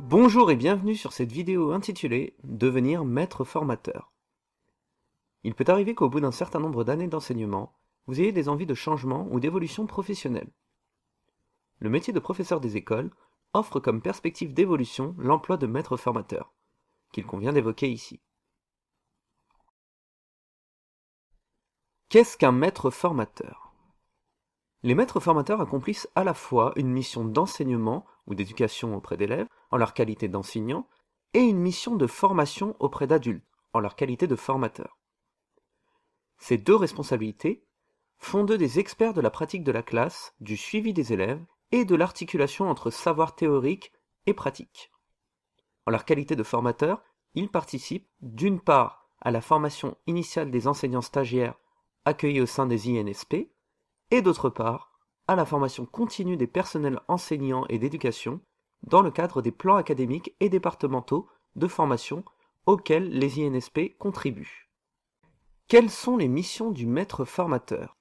Bonjour et bienvenue sur cette vidéo intitulée « Devenir maître formateur ». Il peut arriver qu'au bout d'un certain nombre d'années d'enseignement, vous ayez des envies de changement ou d'évolution professionnelle. Le métier de professeur des écoles offre comme perspective d'évolution l'emploi de maître formateur, qu'il convient d'évoquer ici. Qu'est-ce qu'un maître formateur? Les maîtres formateurs accomplissent à la fois une mission d'enseignement ou d'éducation auprès d'élèves, en leur qualité d'enseignants, et une mission de formation auprès d'adultes, en leur qualité de formateurs. Ces deux responsabilités font d'eux des experts de la pratique de la classe, du suivi des élèves et de l'articulation entre savoir théorique et pratique. En leur qualité de formateurs, ils participent d'une part à la formation initiale des enseignants stagiaires accueillis au sein des INSP, et d'autre part, à la formation continue des personnels enseignants et d'éducation dans le cadre des plans académiques et départementaux de formation auxquels les INSP contribuent. Quelles sont les missions du maître formateur?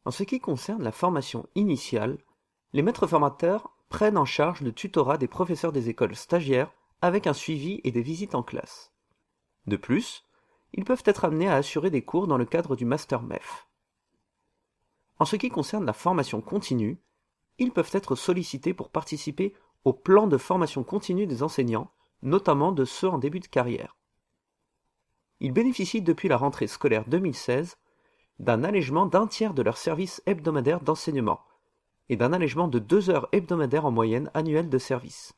En ce qui concerne la formation initiale, les maîtres formateurs prennent en charge le tutorat des professeurs des écoles stagiaires avec un suivi et des visites en classe. De plus, ils peuvent être amenés à assurer des cours dans le cadre du Master MEF. En ce qui concerne la formation continue, ils peuvent être sollicités pour participer au plan de formation continue des enseignants, notamment de ceux en début de carrière. Ils bénéficient depuis la rentrée scolaire 2016 d'un allègement d'un tiers de leur service hebdomadaire d'enseignement et d'un allègement de 2 heures hebdomadaires en moyenne annuelle de service.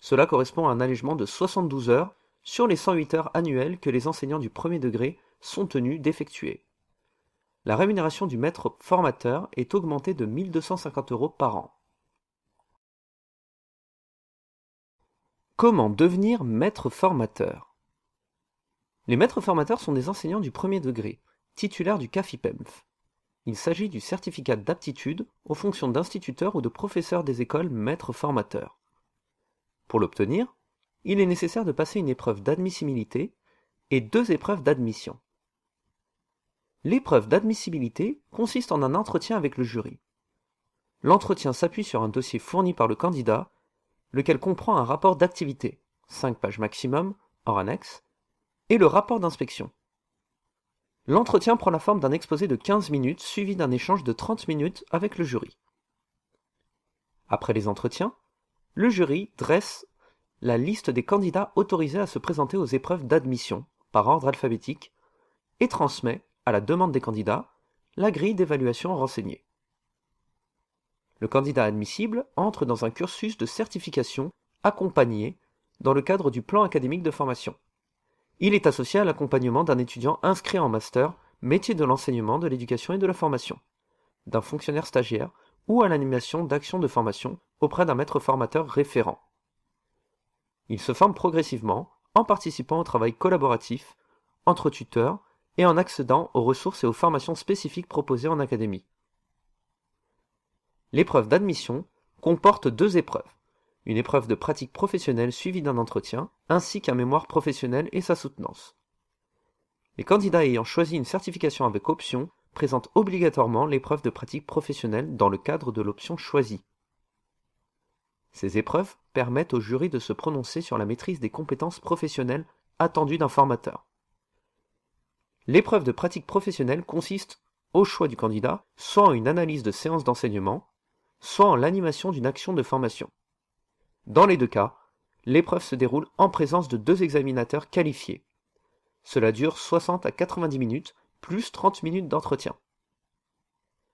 Cela correspond à un allègement de 72 heures sur les 108 heures annuelles que les enseignants du premier degré sont tenus d'effectuer. La rémunération du maître formateur est augmentée de 1 250 € par an. Comment devenir maître formateur? Les maîtres formateurs sont des enseignants du premier degré, titulaires du CAFIPEMF. Il s'agit du certificat d'aptitude aux fonctions d'instituteur ou de professeur des écoles maître formateur. Pour l'obtenir, il est nécessaire de passer une épreuve d'admissibilité et 2 épreuves d'admission. L'épreuve d'admissibilité consiste en un entretien avec le jury. L'entretien s'appuie sur un dossier fourni par le candidat, lequel comprend un rapport d'activité, 5 pages maximum, hors annexe, et le rapport d'inspection. L'entretien prend la forme d'un exposé de 15 minutes suivi d'un échange de 30 minutes avec le jury. Après les entretiens, le jury dresse la liste des candidats autorisés à se présenter aux épreuves d'admission, par ordre alphabétique, et transmet, à la demande des candidats, la grille d'évaluation renseignée. Le candidat admissible entre dans un cursus de certification accompagné dans le cadre du plan académique de formation. Il est associé à l'accompagnement d'un étudiant inscrit en master, métier de l'enseignement, de l'éducation et de la formation, d'un fonctionnaire stagiaire ou à l'animation d'actions de formation auprès d'un maître formateur référent. Il se forme progressivement en participant au travail collaboratif entre tuteurs et en accédant aux ressources et aux formations spécifiques proposées en académie. L'épreuve d'admission comporte 2 épreuves, une épreuve de pratique professionnelle suivie d'un entretien, ainsi qu'un mémoire professionnel et sa soutenance. Les candidats ayant choisi une certification avec option présentent obligatoirement l'épreuve de pratique professionnelle dans le cadre de l'option choisie. Ces épreuves permettent au jury de se prononcer sur la maîtrise des compétences professionnelles attendues d'un formateur. L'épreuve de pratique professionnelle consiste au choix du candidat, soit en une analyse de séance d'enseignement, soit en l'animation d'une action de formation. Dans les 2 cas, l'épreuve se déroule en présence de 2 examinateurs qualifiés. Cela dure 60 à 90 minutes, plus 30 minutes d'entretien.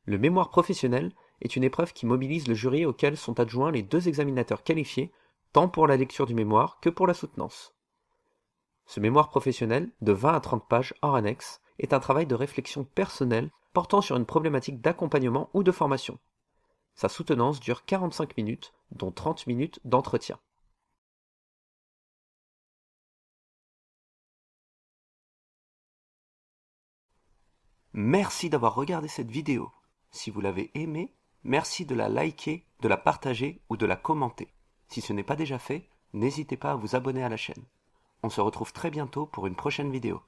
Le mémoire professionnel est une épreuve qui mobilise le jury auquel sont adjoints les 2 examinateurs qualifiés, tant pour la lecture du mémoire que pour la soutenance. Ce mémoire professionnel, de 20 à 30 pages hors annexe, est un travail de réflexion personnelle portant sur une problématique d'accompagnement ou de formation. Sa soutenance dure 45 minutes, dont 30 minutes d'entretien. Merci d'avoir regardé cette vidéo. Si vous l'avez aimée, merci de la liker, de la partager ou de la commenter. Si ce n'est pas déjà fait, n'hésitez pas à vous abonner à la chaîne. On se retrouve très bientôt pour une prochaine vidéo.